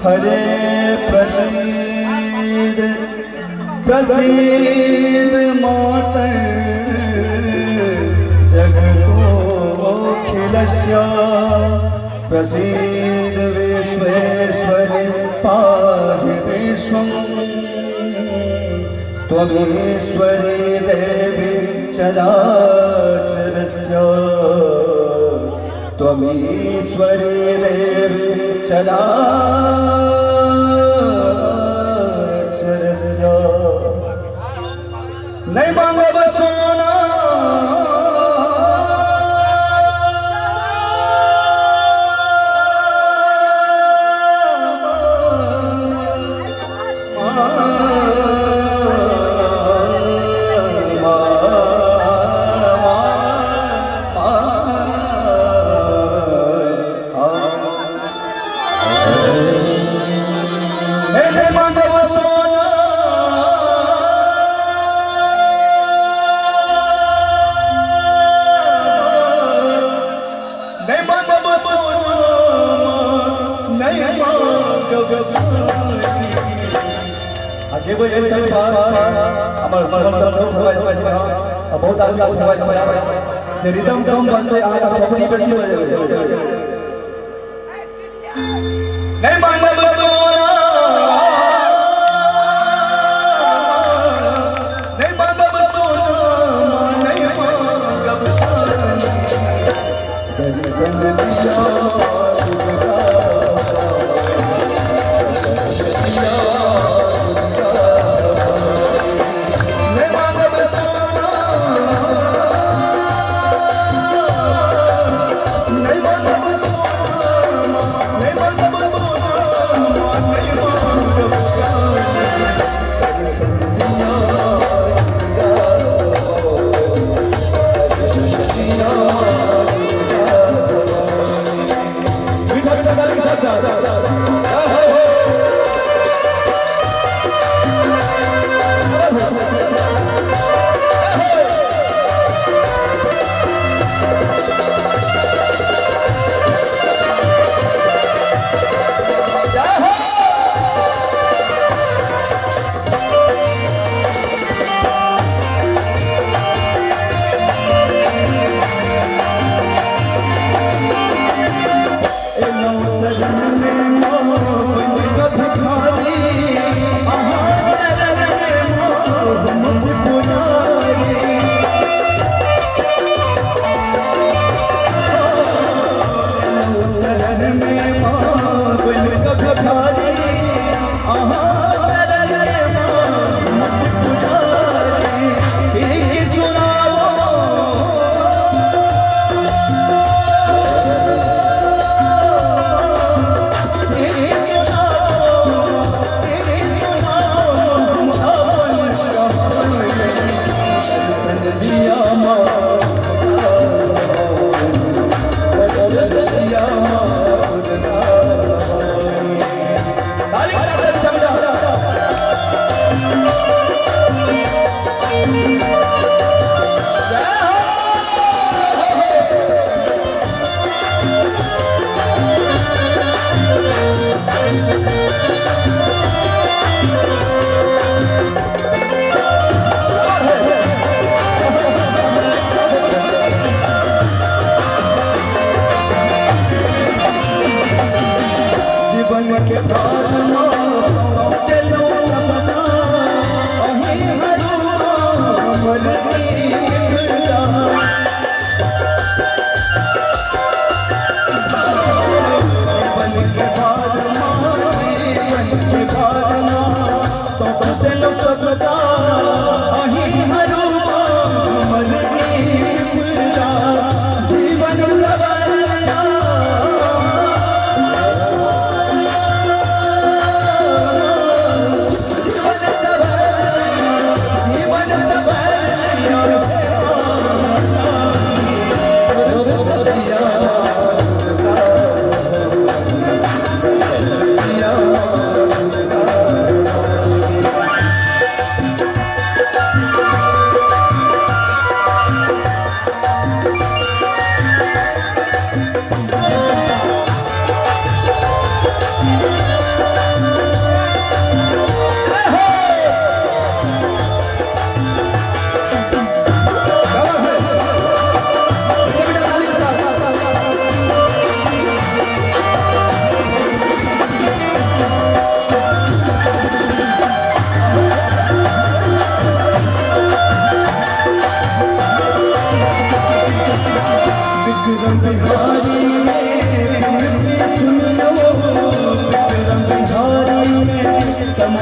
हरे प्रसीद प्रसीद मातर जगतोऽखिलस्य प्रसीद विश्वेश्वर पाहि विश्वं त्वमीश्वरी देवी चराचरस्य त्वमीश्वरी देवी चराचरस्य नहीं मांगब सोना आगे कोई ऐसा बात हमारे समस्त सब समय बहुत आदमी उठवाई जे रिदम दम बजते आज खोपड़ी बेसी बजे नहीं मांगब सोना नहीं मांगब सोना नहीं मांगब दर्शन दिया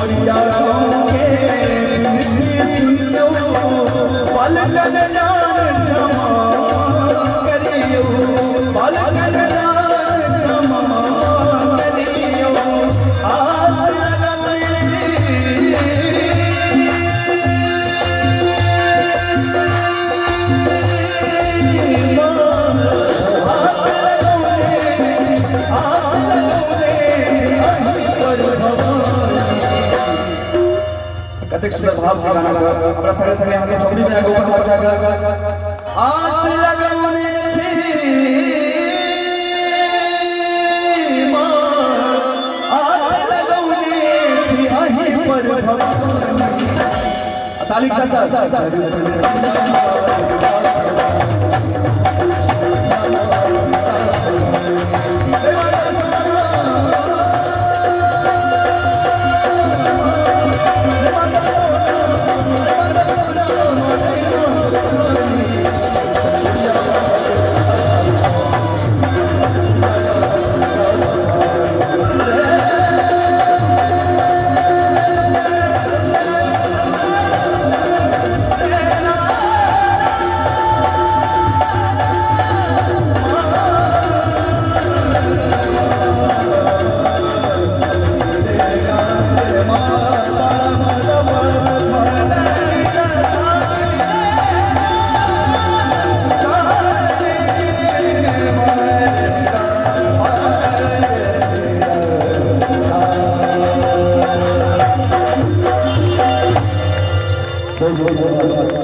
मोरिया के सुनियो पलकन जान क्षमा करियो पलकन जान क्षमा करियो आस लगन छी आस कतेक सुंदर भाव छै गाना हमरा संगे संगे हम ठोकरी में आगो बढ़ा बढ़ा आस लगौने छी मां आस लगौने छी आही पर भगवान ताली के साथ बहुत